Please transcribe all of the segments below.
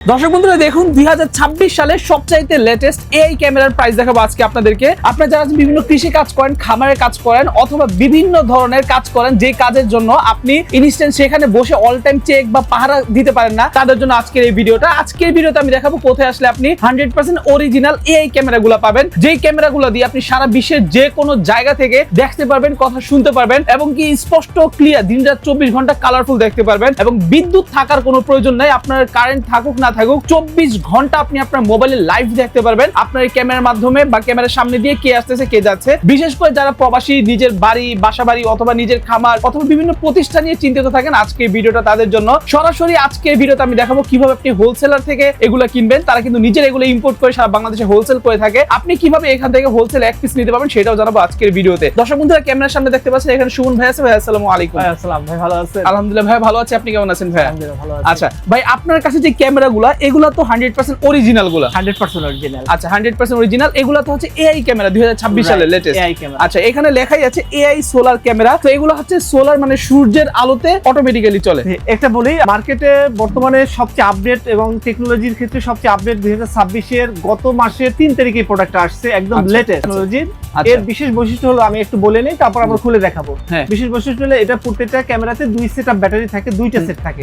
দর্শক বন্ধুরা দেখুন 2026 সালের সবচাইতে লেটেস্ট এআই ক্যামেরার প্রাইস দেখাবো আজকে আপনাদেরকে। আপনারা যারা বিভিন্ন কৃষি কাজ করেন, খামারে কাজ করেন অথবা বিভিন্ন ধরনের কাজ করেন, যে কাজের জন্য আপনি ইনস্ট্যান্ট সেখানে বসে অল টাইম চেক বা পাহারা দিতে পারেন না, তাদের জন্য আজকের এই ভিডিওটা। আজকের ভিডিওতে আমি দেখাবো কোথায় আসলে আপনি 100% অরিজিনাল এআই ক্যামেরাগুলো পাবেন, যেই ক্যামেরাগুলো দিয়ে আপনি সারা বিশ্বের যে কোনো জায়গা থেকে দেখতে পারবেন, কথা শুনতে পারবেন এবং কি স্পষ্ট ক্লিয়ার দিন রাত 24 ঘন্টা কালারফুল দেখতে পারবেন এবং বিদ্যুৎ থাকার কোনো প্রয়োজন নাই। আপনার কারেন্ট থাকুক না থাকুক 24 ঘন্টা আপনি আপনার মোবাইলে লাইভ দেখতে পারবেন আপনার এই ক্যামেরার মাধ্যমে বা ক্যামেরার সামনে দিয়ে কে আসতেছে কে যাচ্ছে। বিশেষ করে যারা প্রবাসী, নিজের বাড়ি, বাসা বাড়ি অথবা নিজের খামার অথবা বিভিন্ন প্রতিষ্ঠান নিয়ে চিন্তিত থাকেন, আজকে ভিডিওটা তাদের জন্য। সরাসরি আজকের ভিডিওতে আমি দেখাবো কিভাবে আপনি হোলসেলার থেকে এগুলো কিনবেন। তারা কিন্তু নিজের এগুলো ইম্পোর্ট করে সারা বাংলাদেশে হোলসেল করে থাকে। আপনি কিভাবে এখান থেকে হোলসেল এক পিস নিতে পারবেন সেটাও জানাবো আজকের ভিডিওতে। দর্শক বন্ধুরা ক্যামেরার সামনে দেখতে পাচ্ছেন এখানে সুমন ভাই আছে। ভাই আসসালামু আলাইকুম। আসসালাম ভাই, ভালো আছেন? আলহামদুলিল্লাহ ভাই ভালো আছি, আপনি কেমন আছেন ভাই? আলহামদুলিল্লাহ ভালো আছি। আচ্ছা ভাই, আপনার কাছে যে ক্যামেরাগুলো এগুলো তো 100% অরিজিনাল গুলো? 100% অরিজিনাল। আচ্ছা 100% অরিজিনাল। এগুলো তো হচ্ছে এআই ক্যামেরা 2026 সালের লেটেস্ট এআই ক্যামেরা। আচ্ছা এখানে লেখাই আছে এআই সোলার ক্যামেরা। তো এগুলো হচ্ছে সোলার মানে সূর্যের আলোতে অটোমেটিক্যালি চলে। একটা বলি, মার্কেটে বর্তমানে সবচেয়ে আপডেট এবং টেকনোলজির ক্ষেত্রে সবচেয়ে আপডেট 2026 এর গত মাসের 3 তারিখে প্রোডাক্ট আসছে, একদম লেটেস্ট টেকনোলজির। এর বিশেষ বৈশিষ্ট্য হলো, আমি একটু বলে নেই তারপর আমরা খুলে দেখাবো। বিশেষ বৈশিষ্ট্য হলো এটা প্রত্যেকটা ক্যামেরাতে 2 সেট আপ ব্যাটারি থাকে, 2টা সেট থাকে।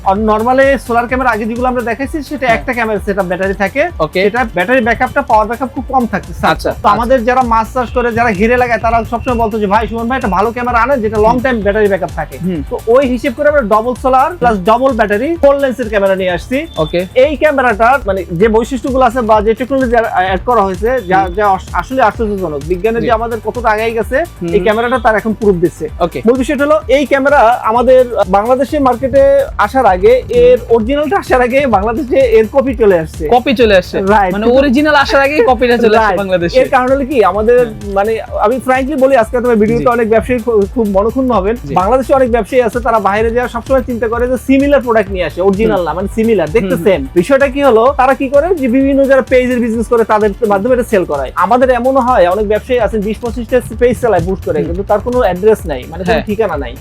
আর নরমালি সোলার ক্যামেরা আগে যেগুলো আমরা দেখাইছি সেটা একটা ক্যামেরা সেট আপ ব্যাটারি থাকে। এটা ব্যাটারি ব্যাকআপটা, পাওয়ার ব্যাকআপ খুব কম থাকে। আচ্ছা তো আমাদের যারা মাছ চাষ করে, যারা হিরে লাগায়, তারা সবসময় বলতো যে ভাই সুমন ভাই একটা ভালো ক্যামেরা আনেন যেটা লং টাইম ব্যাটারি ব্যাকআপ থাকে। তো ওই হিসেব করে আমরা double solar plus double battery 4 লেন্সের ক্যামেরা নিয়ে আসছি। ওকে, এই ক্যামেরাটার মানে যে বৈশিষ্ট্যগুলো আছে বা যে টেকনোলজি অ্যাড করা হয়েছে, যা আসলে আশ্চর্যজনক। বিজ্ঞানের যে আমাদের কতটা আগাই গেছে এই ক্যামেরাটা তার এখন প্রুফ দিচ্ছে। ওকে, মূল বিষয়টা হলো এই ক্যামেরা আমাদের বাংলাদেশের মার্কেটে আসার আগে, এর অরিজিনালটা আসার আগে বাংলাদেশে এর কপি চলে আসছে। কপি চলে আসছে, মানে অরিজিনাল আসার আগেই কপিটা চলে আসছে বাংলাদেশে। এর কারণ হলো কি, আমাদের মানে আমি ফ্র্যাঙ্কলি বলি, আজকে তোমার ভিডিওতে অনেক ব্যবসায়ী খুব মনোক্ষুণ্ণ হবেন। বাংলাদেশে অনেক ব্যবসায়ী আছে, তারা বাইরে যাওয়া সবসময় চিন্তা করে যে সিমিলার প্রোডাক্ট নিয়ে আসে, অরিজিনাল না, মানে সিমিলার দেখতে সেম। বিষয়টা কি হলো, তারা কি করে যে বিভিন্ন যারা পেজের বিজনেস করে তাদের মাধ্যমে এটা সেল করায়। আমাদের এমনও হয় অনেক ব্যবসায়ী আছেন 20-25টা পেজ চালায় বুস্ট করে, কিন্তু তার কোনো অ্যাড্রেস নাই, মানে কোনো ঠিকানা নাই।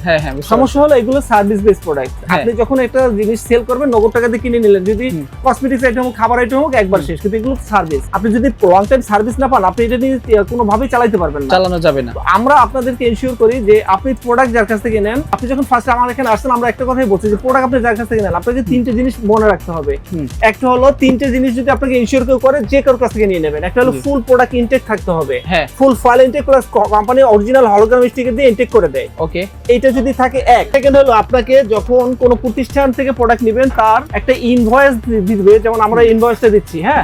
সমস্যা হলো এগুলো সার্ভিস বেস প্রোডাক্ট। আপনি যখন একটা জিনিস সেল করবেন নগদ টাকা দিয়ে কিনে নিলেন, যদি কসমেটিক্স আইটেম হোক, খাবার আইটেম হোক, একবার শেষ। কিন্তু এগুলো সার্ভিস, আপনি যদি লং টাইম সার্ভিস না পান, আপনি এটা নিয়ে কোনোভাবেই চালাতে পারবেন না, চালানো যাবে না। আমরা আপনাদেরকে এনশিওর করি যে আপনি প্রোডাক্ট যার কাছ থেকে নেন, আপনি যখন ফার্স্ট আমার এখানে আসছেন, আমরা একটা কথাই বলছি যে প্রোডাক্ট আপনি যার কাছ থেকে নেন, আপনাকে 3টে জিনিস মনে রাখতে হবে। একটা হলো 3টে জিনিস যদি আপনাকে এনশিওর কেউ করে, যে কারোর কাছ থেকে নিয়ে নেবেন। একটা হলো ফুল প্রোডাক্ট ইনটেক থাকতে হবে, full file intact plus company original hologram sticker দিয়ে ইনটেক করে দেয়। ওকে, এইটা যদি থাকে এক। সেকেন্ড হলো, আপনাকে যখন কোনো প্রতিষ্ঠান থেকে প্রোডাক্ট নেবেন তার একটা ইনভয়েস দিবে, যেমন আমরা ইনভয়েসটা দিচ্ছি। হ্যাঁ,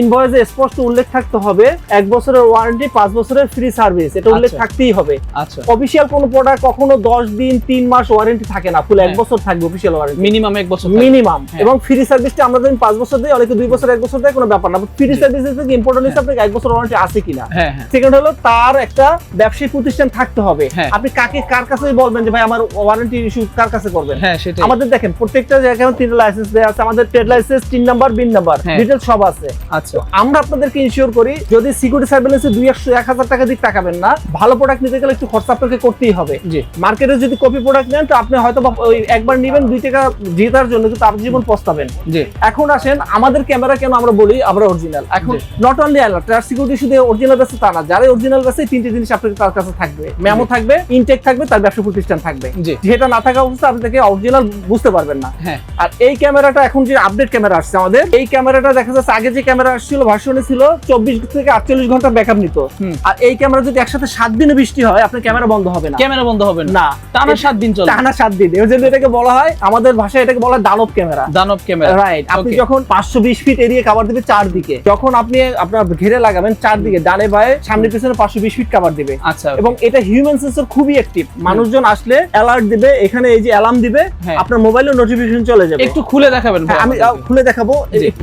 ইনভয়েসে স্পষ্ট উল্লেখ থাকতে হবে 1 বছরের ওয়ারেন্টি, 5 বছরের ফ্রি সার্ভিস, এটা উল্লেখ থাকতেই হবে। আচ্ছা, অফিশিয়াল কোন প্রোডাক্ট কখনো 10 দিন 3 মাস ওয়ারেন্টি থাকে না, ফুল 1 বছর থাকবে অফিশিয়াল ওয়ারেন্টি, মিনিমাম 1 বছর মিনিমাম। এবং ফ্রি সার্ভিসটা আমরা দিন 5 বছর দেই, অনেকে 2 বছর 1 বছর দেয়, কোনো ব্যাপার না। ফ্রি সার্ভিসের থেকে ইম্পর্টেন্ট হচ্ছে আপনাকে 1 বছর ওয়ারেন্টি আছে কিনা। সেকেন্ড হলো, তার একটা ব্যবসায়িক প্রতিষ্ঠান থাকতে হবে। আপনি কার কাছে বলবেন যে ভাই আমার ওয়ারেন্টি ইস্যু কার কাছে করবেন? আমাদের দেখেন প্রত্যেকটা জায়গায় 3টা লাইসেন্স দেয়া আছে, আমাদের trade license, 3 number, BIN number, details সব আছে। আচ্ছা, আমরা আপনাদেরকে ইনশিওর করি যদি সিকিউরিটি সার্ভেলেন্সে 200-1000 টাকা দিক টাকাবেন না, ভালো প্রোডাক্ট নিতে গেলে একটু খরচা আপনাকে করতেই হবে। মার্কেটে যদি কপি প্রোডাক্ট নেন তো আপনি হয়তো ওই একবার নেবেন 2 টাকা জেতার জন্য, কিন্তু আপনি জীবন পস্তাবেন। এখন আসেন আমাদের ক্যামেরা কেন আমরা বলি আমরা অরিজিনাল। এখন নট অনলি ট্রাস্ট সিকিউরিটি শুধু অরিজিনাল আছে তা না, যারা অরিজিনাল আছে 3টে জিনিস আপনাদের তার কাছে থাকবে, মেমো থাকবে, ইনটেক থাকবে, তার ব্যবসা প্রতিষ্ঠান থাকবে। যেটা না থাকা অবস্থা আপনি থেকে অরিজিনাল বুঝতে পারবেন না। আর এই ক্যামেরাটা এখন যে আপডেট ক্যামেরা আসছে আমাদের, এই ক্যামেরাটা দেখা যাচ্ছে আগে যে ক্যামেরা আসছিল ভার্সনে ছিল 24 থেকে 48 ঘন্টা ব্যাকআপ নিত। আর এই ক্যামেরা যদি একসাথে 7 দিনে বৃষ্টি হয়, আপনার ক্যামেরা বন্ধ হবে না। ক্যামেরা বন্ধ হবে না, টানা 7 দিন চলে, টানা 7 দিন। এর জন্য এটাকে বলা হয়, আমাদের ভাষায় এটাকে বলা হয় দানব ক্যামেরা। দানব ক্যামেরা, রাইট। আপনি যখন 520 ফিট এরিয়া কভার দিবে চারদিকে, যখন আপনি আপনার ঘিরে লাগাবেন চারদিকে, ডানে বায়ে সামনে পিছনে 520 ফিট কভার দিবে। আচ্ছা, এবং এটা হিউম্যান সেন্সর খুবই অ্যাক্টিভ। মানুষজন আসলে অ্যালার্ট দিবে, এখানে এই যে অ্যালার্ম দিবে, আপনার মোবাইলে নোটিফিকেশন চলে যাবে। একটু খুলে দেখাবেন? আমি খুলে দেখাবো,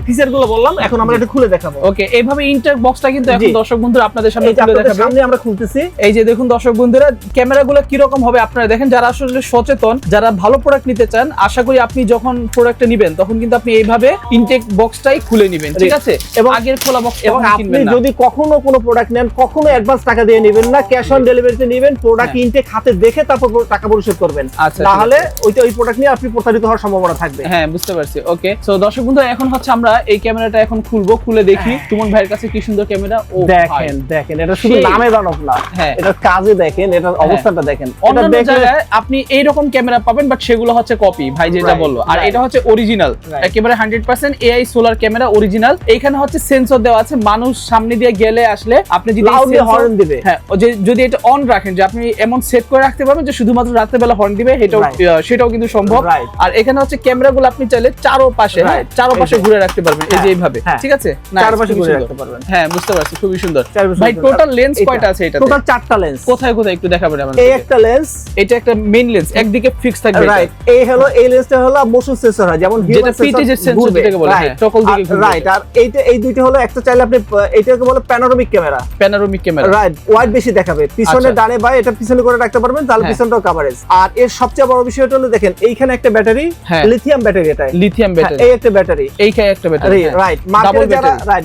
ফিচারগুলো বললাম, এখন আমরা এটা খুলে দেখাবো। ওকে, এইভাবে ইন্টার বক্সটা কিন্তু এখন দর্শক বন্ধুরা আপনাদের সামনে খুলে দেখাবো। সামনে আমরা খুলতেছি। এই যে দেখুন দর্শক বন্ধুরা, ক্যামেরাগুলো কি রকম হবে আপনারা দেখেন। যারা আসলে সচেতন, যারা ভালো প্রোডাক্ট নিতে চান, আশা করি আপনি যখন প্রোডাক্টটা নেবেন তখন কিন্তু আপনি এইভাবে ইনটেক বক্সটাই খুলে নেবেন, ঠিক আছে? এবং আগের খোলা বক্স, এবং আপনি যদি কখনো কোনো প্রোডাক্ট নেন, কখনো অ্যাডভান্স টাকা দিয়ে নেবেন না, ক্যাশ অন ডেলিভারিতে নেবেন। প্রোডাক্ট ইনটেক হাতে দেখে তারপর টাকা পরিশোধ করবেন, না হলে ওই প্রোডাক্ট নিয়ে আপনি প্রতারিত হওয়ার সম্ভাবনা থাকবে। হ্যাঁ, বুঝতে পারছি। ওকে, ওকে, সো দর্শক বন্ধু এখন হচ্ছে আমরা এই ক্যামেরাটা এখন খুলবো, খুলে দেখি তুমন ভাইয়ের কাছে কি সুন্দর ক্যামেরা। ও দেখেন দেখেন, এটা শুধু নামে দানব না, এটা কাজে দেখেন, এটার অবস্থাটা দেখেন। অন্যান্য জায়গায় আপনি এইরকম ক্যামেরা পাবেন, বাট সেগুলো হচ্ছে কপি, ভাই যেটা বললো। আর এটা হচ্ছে অরিজিনাল, একেবারে 100% এআই সোলার ক্যামেরা অরিজিনাল। এখানে হচ্ছে সেন্সর দেওয়া আছে, মানুষ সামনে দিয়ে গেলে আসলে আপনি যদি হর্ন দিবে, হ্যাঁ যদি এটা অন রাখেন যে আপনি এমন সেট করে রাখতে পারবেন যে শুধুমাত্র রাতের বেলা হর্ন দিবে, সেটাও কিন্তু সম্ভব। আর এখানে হচ্ছে ক্যামেরাগুলো আপনি চাইলে চারপাশে ঘুরে রাখতে পারবেন, এই যে এইভাবে, ঠিক আছে, চারপাশে ঘুরে রাখতে পারবেন। হ্যাঁ বুঝতে পারছি, খুবই সুন্দর। ভাই টোটাল লেন্স কয়টা আছে এটাতে? টোটাল 4টা লেন্স। কোথায় কোথায় একটু দেখাবেন আমাদের? এই একটা লেন্স, এটা একটা মেইন লেন্স, একদিকে ফিক্স থাকবে, রাইট। এই লেন্সটা হলো মোশন সেন্সর হয়, যেমন যেটা পিটি যে সেন্সর যেটাকে বলে, হ্যাঁ টকল দিকে ঘুরবে, রাইট। আর এই দুইটা হলো, একটা চাইলে আপনি এটাকে বলে প্যানোরামিক ক্যামেরা, রাইট, ওয়াইড বেশি দেখাবে, পিছনে ডানে বাই এটা পিছনে করে রাখতে পারবেন, তাহলে পিছনটাও কভারেজ। আর এর সবচেয়ে বড় বিষয়টা হলো দেখেন এইখানে একটা ব্যাটারি, লিথিয়াম ব্যাটারি, এটা লিথিয়াম ব্যাটারি, এই একটা ব্যাটারি, রাইট।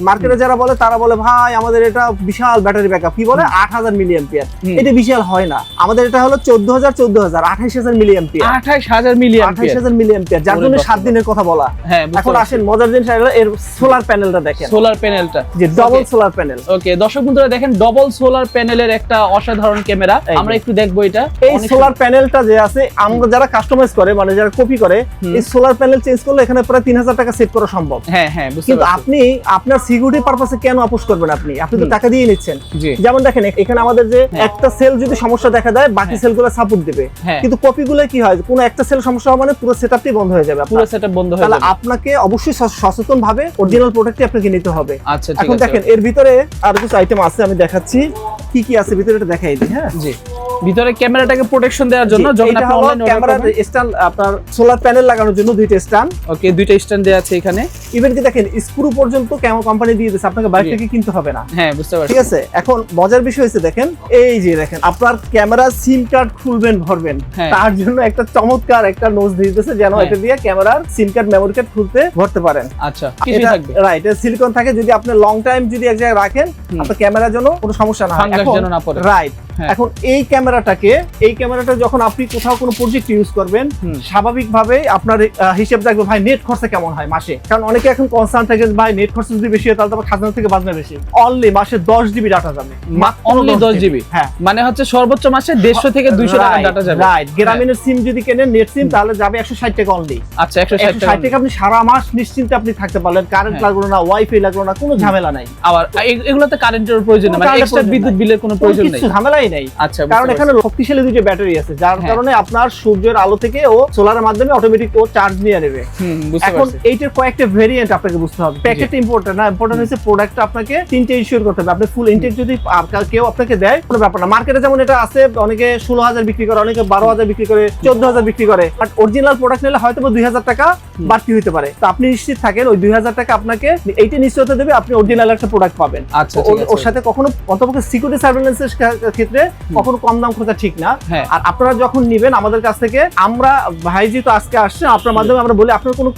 মার্কেটে যারা বলে তারা বলে ভাই আমাদের এটা বিশাল ব্যাটারি ব্যাকআপ, কি বলে 8000 মিলি অ্যাম্পিয়ার। এটা বিশাল হয় না, আমাদের এটা হলো 14000 28000 মিলি অ্যাম্পিয়ার, 28000 মিলি অ্যাম্পিয়ার, যার জন্য 7 দিনের কথা বলা। এখন আসেন মজার জিনিস, এর সোলার প্যানেলটা দেখেন, সোলার প্যানেলটা যে ডবল সোলার প্যানেল। ওকে দর্শক বন্ধুরা দেখেন, ডবল সোলার প্যানেলের একটা অসাধারণ ক্যামেরা, আমরা একটু দেখবো এটা। এই সোলার প্যানেলটা যে আছে, আমরা যারা কাস্টমাইজ করে, মানে যারা কপি করে, এই সোলার প্যানেল চেঞ্জ করলে এখানে প্রায় 3000 টাকা সেভ করা সম্ভব। কিন্তু আপনি আপনার সিকিউরিটি পারপাসে কেন আপোষ করবেন? আপনি তো টাকা দিয়ে নিচ্ছেন। যেমন দেখেন এখানে আমাদের যে একটা সেল যদি সমস্যা দেখা দেয়, বাকি সেলগুলো সাপোর্ট দিবে, কিন্তু কপিগুলো কি হয়, কোনো একটা সেল সমস্যা হবে মানে পুরো সেটআপটি বন্ধ হয়ে যাবে, পুরো সেটআপ বন্ধ হয়ে যাবে। তাহলে আপনাকে অবশ্যই সচেতন ভাবে অরিজিনাল প্রোডাক্টটি আপনাকে নিতে হবে। আচ্ছা ঠিক আছে। এখন দেখেন এর ভিতরে আরো কিছু আইটেম আছে, আমি দেখাচ্ছি কি কি আছে ভিতরে, এটা দেখাই দিই। হ্যাঁ জি, ভিতরে ক্যামেরাটাকে প্রোটেকশন দেওয়ার জন্য যখন আপনি অনলাইনে ক্যামেরার স্ট্যান্ড, আপনার সোলার প্যানেল লাগানোর জন্য দুইটা স্ট্যান্ড। ওকে, দুইটা স্ট্যান্ড দেয়া আছে এখানে। ইভেন কি দেখেন স্ক্রু পর্যন্ত কেমন কোম্পানি দিয়ে দিয়েছে, আপনাকে বাইরে থেকে কিনতে হবে না। হ্যাঁ বুঝতে পারছি, ঠিক আছে। এখন মজার বিষয় হচ্ছে দেখেন, এই যে দেখেন আপনার ক্যামেরা সিম কার্ড খুলবেন ভরবেন, তার জন্য একটা চমৎকার একটা নোজ দিয়ে দিয়েছে, যেন এটা দিয়ে ক্যামেরার সিম কার্ড মেমরি কার্ড খুলতে ভরতে পারেন। আচ্ছা, কিছু থাকবে, রাইট। এটা সিলিকন থাকে, যদি আপনি লং টাইম যদি এক জায়গায় রাখেন, আপনার ক্যামেরার জন্য কোনো সমস্যা না হয়, যেন না পড়ে, রাইট। এখন এই ক্যামেরাটা যখন আপনি কোথাও কোনো প্রজেক্ট ইউজ করবেন, স্বাভাবিকভাবে আপনার হিসাব থাকবে ভাই নেট খরচা কেমন হয় মাসে, কারণ অনেকে এখন কনসার্ন থাকে ভাই নেট খরচ যদি বেশি হয় তাহলে তো খাজনা থেকে বাঁচবে বেশি। অনলি মাসে 10 জিবি ডাটা যাবে, অনলি 10 জিবি। হ্যাঁ, মানে হচ্ছে সর্বোচ্চ মাসে 150 থেকে 200 টাকা ডাটা যাবে, রাইট। গ্রামীণের সিম যদি কেনেন, নেট সিম, তাহলে যাবে 160 টাকা অনলি। আচ্ছা, 160 টাকা আপনি সারা মাস নিশ্চিন্তে আপনি থাকতে পারলেন, কারেন্ট লাগলো না, ওয়াইফাই লাগলো না, কোনো ঝামেলা নাই। আবার এগুলোতে কারেন্টের প্রয়োজন নেই, মানে এক্সট্রা বিদ্যুৎ বিলের কোনো প্রয়োজন নেই, কিছু ঝামেলাই নাই। আচ্ছা, কারণ এখানে শক্তিশালী দুটো ব্যাটারি আছে, যার কারণে আপনার সূর্যের আলো থেকে ও সোলারের মাধ্যমে অটোমেটিক ও চার্জ নিয়ে নেবে। এখন এইটার কয়েকটা ভেরিয়েন্ট আপনাকে বুঝতে হবে। প্যাকেট ইম্পর্টেন্ট না, ইম্পর্টেন্ট হচ্ছে প্রোডাক্ট আপনাকে তিনটে ইনশিওর করতে হবে। আপনি ফুল ইনটেক যদি কেউ আপনাকে দেয়, কোনো ব্যাপার না। মার্কেটে যেমন এটা আছে, অনেকে 16,000 বিক্রি করে, অনেকে 12,000 বিক্রি করে, 14,000 বিক্রি করে, বাট অরিজিনাল প্রোডাক্ট নিলে হয়তো 2,000 টাকা বাড়তি হতে পারে। তো আপনি নিশ্চিত থাকেন ওই 2,000 টাকা আপনাকে এইটা নিশ্চয়তা দেবে, আপনি অরিজিনাল একটা প্রোডাক্ট পাবেন। আচ্ছা, ওর সাথে কখনো অন্তপক্ষে সিকিউরিটি সার্ভেইলেন্সের ক্ষেত্রে কখনো কম দাম খোঁজা ঠিক না। আর আপনারা যখন নিবেন আমাদের কাছ থেকে, আমরা ভাই যেহেতু আজকে আসছে, আপনার মাধ্যমে আমরা বলি, আপনার কোনো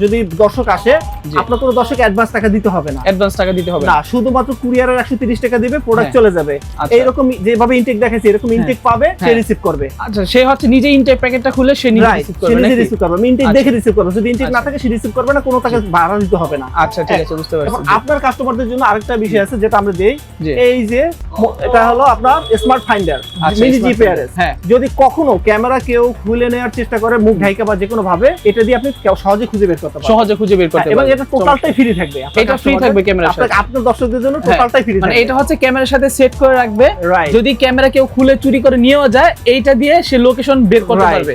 যদি দর্শক আসে, আপনার কোনো দর্শক অ্যাডভান্স টাকা দিতে হবে না, না, শুধুমাত্র কুরিয়ারের 130 টাকা দিবে, প্রোডাক্ট চলে যাবে। এইরকম যেভাবে ইনটেক দেখাচ্ছে এরকম ইনটেক পাবে, সে রিসিভ করবে। আচ্ছা, সে হচ্ছে নিজে ইনটেক প্যাকেটটা খুলে সে নিজে রিসিভ করবে, আমি ইনটেক দেখে রিসিভ করব। যদি ইনটেক না থাকে সে রিসিভ করবে না, কোনো টাকা ভাড়া দিতে হবে না। আচ্ছা ঠিক আছে, বুঝতে পারছি। আপনার কাস্টমারদের জন্য আরেকটা বিষয় আছে যেটা আমরা দেই, এই যে এটা হলো আপনার স্মার্ট ফাইন্ডার মিনি জিপিআরএস। যদি কখনো ক্যামেরা কেউ খুলে নেওয়ার চেষ্টা করে মুখ ঢাইকা বা যে কোনো ভাবে, এটা দিয়ে আপনি সহজে খুঁজে বের করতে পারবেন, এবং এটা টোটালটাই ফ্রি থাকবে। এটা ফ্রি থাকবে ক্যামেরার সাথে, আপনার দর্শকদের জন্য টোটালটাই ফ্রি থাকবে। মানে এটা হচ্ছে ক্যামেরার সাথে সেট করে রাখবে, যদি ক্যামেরা কেউ খুলে চুরি করে নিয়েও যায়, এইটা দিয়ে সে লোকেশন বের করতে পারবে।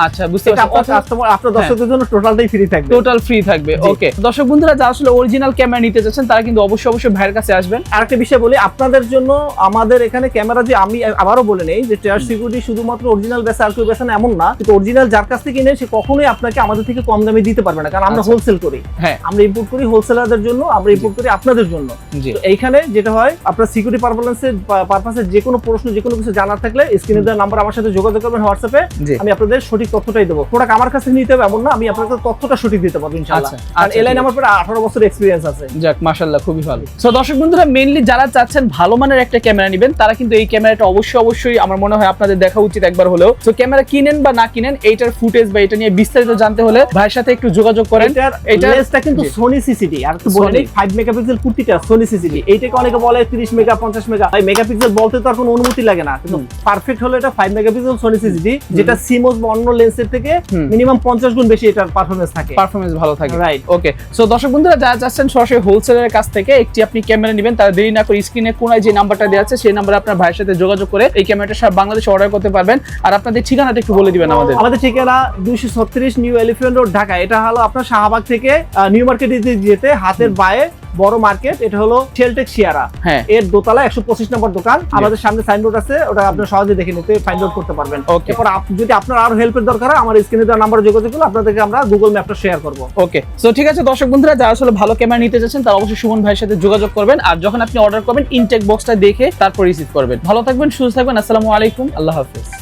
আচ্ছা, বুঝতে পারছি। আপনার কাস্টমার, আপনার দর্শকদের জন্য টোটালটাই ফ্রি থাকবে, টোটাল ফ্রি থাকবে। ওকে, দর্শক বন্ধুরা যারা আসলে অরিজিনাল ক্যামেরা নিতে চাচ্ছেন, তারা কিন্তু অবশ্যই ভাইয়ের কাছে আসবেন। আরেকটা বিষয় বলি আপনাদের জন্য, আমাদের এখানে ক্যামেরা যে আমি আবারও বলে নেই যে টেয়ার সিকিউরিটি শুধুমাত্র অরিজিনাল বেসা আর কেউ বেসা না, এমন না। কিন্তু অরিজিনাল যার কাছ থেকে নেন সে কখনোই আপনাকে আমাদের থেকে কম দামে দিতে পারবে না, কারণ আমরা হোলসেল করি। আমরা ইম্পোর্ট করি হোলসেলারদের জন্য, আমরা ইম্পোর্ট করি আপনাদের জন্য। তো এইখানে যেটা হয়, আপনার সিকিউরিটি পারপাসে যে কোনো প্রশ্ন, যে কোনো কিছু জানার থাকলে স্ক্রিনে দেওয়া নাম্বার আমার সাথে যোগাযোগ করবেন হোয়াটসঅ্যাপে, আমি আপনাদের সঠিক তথ্যটাই দেবো। প্রোডাক্ট আমার কাছে নিতে হবে এমন না, আমি আপনাদের তথ্যটা সঠিক দিতে পারবো ইনশাআল্লাহ। আর এই লাইনে আমার প্রায় 18 বছর এক্সপেরিয়েন্স আছে। যাক, মাশাআল্লাহ, খুবই ভালো। সো দর্শক বন্ধুরা, মেইনলি যারা চাচ্ছেন ভালো মানের একটা ক্যামেরা নেবেন, তারা কিন্তু এই ক্যামেরাটা অবশ্যই আমার মনে হয় আপনাদের দেখা উচিত একবার হলেও। তো ক্যামেরা কিনেন বা না কিনেন, এইটার ফুটেজ বা এটা নিয়ে বিস্তারিত জানতে হলে ভাইয়ের সাথে একটু যোগাযোগ করেন। এটা লেন্সটা কিন্তু সোনি সিসিডি, আর একটু বলে 5 মেগাপিক্সেল প্রতিটা সোনি সিসিডি। এইটাকে অনেকে বলে 30 মেগা 50 মেগা, ভাই মেগাপিক্সেল বলতে তো আর কোনো অনুমতি লাগে না, কিন্তু পারফেক্ট হলো এটা 5 মেগাপিক্সেল সোনি সিসিডি, যেটা সিমোস বা অন্য লেন্সের থেকে মিনিমাম 50 গুণ বেশি এটার পারফরম্যান্স থাকে, পারফরম্যান্স ভালো থাকে। রাইট, ওকে। সো দর্শক বন্ধুরা যারা চাচ্ছেন সরাসরি হোলসেলের কাছ থেকে একটি আপনি ক্যামেরা নেবেন, তারা দেরি না করে স্ক্রিনে কোনায় যে নাম্বারটা দেওয়া আছে সেই নাম্বারে আপনার ভাইয়ের সাথে যোগাযোগ করে এই ক্যামেরাটা সারা বাংলাদেশে অর্ডার করতে পারবেন। আর আপনাদের ঠিকানাটা একটু বলে দিবেন আমাদের। আমাদের ঠিকানা 236 নিউ এলিফ্যান্ট রোড, ঢাকা। এটা হলো আপনার শাহবাগ থেকে নিউ মার্কেটে যেতে হাতের বায়ে বড় মার্কেট, এটা হলো শেলটেক শিয়ারা, এর দোতলা 125 নম্বর দোকান। আমাদের সামনে সাইনবোর্ড আছে, ওটা আপনারা সহজে দেখে নিতে ফাইন্ড আউট করতে পারবেন। এরপর যদি আপনার আরো হেল্পের দরকার হয়, আমার স্ক্রিনে দেওয়া নাম্বারে যোগাযোগ করলে আপনাদেরকে আমরা গুগল ম্যাপটা শেয়ার করব। ওকে। সো ঠিক আছে দর্শক বন্ধুরা, যারা আসলে ভালো ক্যামেরা নিতে যাচ্ছেন তারা অবশ্যই সুমন ভাইয়ের সাথে যোগাযোগ করবেন। আর যখন আপনি অর্ডার করবেন ইনটেক বক্সটা দেখে তারপর রিসিভ করবেন। ভালো থাকবেন, সুস্থ থাকবেন। আসসালামু আলাইকুম, আল্লাহ হাফেজ।